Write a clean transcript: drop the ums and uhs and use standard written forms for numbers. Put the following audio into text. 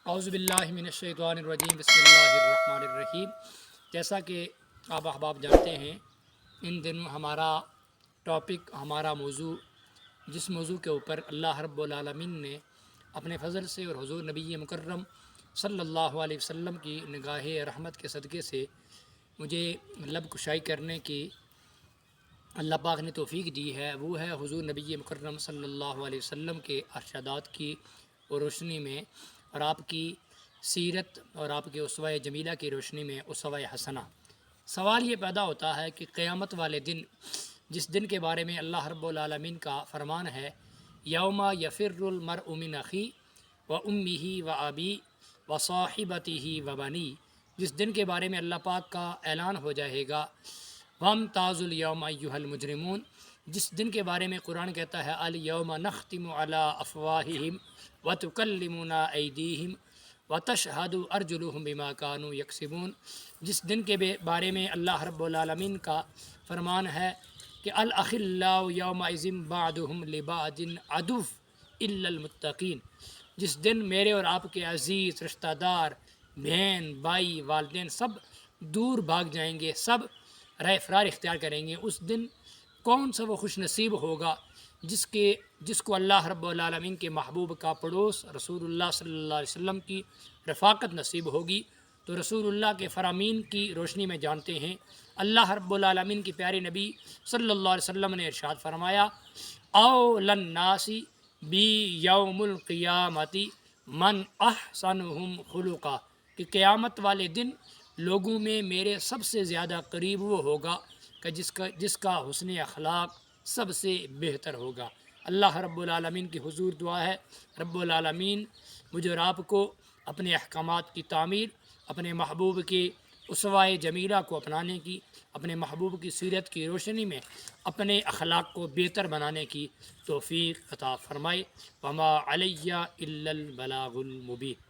اعوذ باللہ من الشیطان الرجیم بسم اللہ الرحمن الرحیم۔ جیسا کہ آپ احباب جانتے ہیں، ان دنوں ہمارا ٹاپک، ہمارا موضوع، جس موضوع کے اوپر اللہ رب العالمین نے اپنے فضل سے اور حضور نبی مکرم صلی اللہ علیہ وسلم کی نگاہ رحمت کے صدقے سے مجھے لب کشائی کرنے کی اللہ پاک نے توفیق دی ہے، وہ ہے حضور نبی مکرم صلی اللہ علیہ وسلم کے ارشادات کی روشنی میں اور آپ کی سیرت اور آپ کے اسوہ جمیلہ کی روشنی میں اسوہ حسنہ۔ سوال یہ پیدا ہوتا ہے کہ قیامت والے دن، جس دن کے بارے میں اللہ رب العالمین کا فرمان ہے، یوم یفر المرء من اخی و امہ و ابی و صاحبتہ و بنی، جس دن کے بارے میں اللہ پاک کا اعلان ہو جائے گا، وامتازوا الیوم ایھا المجرمون، جس دن کے بارے میں قرآن کہتا ہے الیوم نختم علی افواہہم وتکلمنا ایدیہم وتشہد ارجلہم بما کانوا یکسبون، جس دن کے بارے میں اللہ رب العالمین کا فرمان ہے کہ الاخلاء یومئذ بعضهم لبعض عدو الا المتقین، جس دن میرے اور آپ کے عزیز رشتہ دار، بہن، بھائی، والدین سب دور بھاگ جائیں گے، سب رائے فرار اختیار کریں گے۔ اس دن کون سا وہ خوش نصیب ہوگا جس کو اللہ رب العالمین کے محبوب کا پڑوس رسول اللہ صلی اللہ علیہ وسلم کی رفاقت نصیب ہوگی۔ تو رسول اللہ کے فرامین کی روشنی میں جانتے ہیں، اللہ رب العالمین کی پیارے نبی صلی اللہ علیہ وسلم نے ارشاد فرمایا، اول الناس بی یوم القیامت من احسنہم خلقا، کہ قیامت والے دن لوگوں میں میرے سب سے زیادہ قریب وہ ہوگا کہ جس کا حسن اخلاق سب سے بہتر ہوگا۔ اللہ رب العالمین کی حضور دعا ہے، رب العالمین مجھے اور آپ کو اپنے احکامات کی تعمیر، اپنے محبوب کے اسوہ جمیلہ کو اپنانے کی، اپنے محبوب کی سیرت کی روشنی میں اپنے اخلاق کو بہتر بنانے کی توفیق عطا فرمائے۔ وما علیہ الا البلاغ المبین۔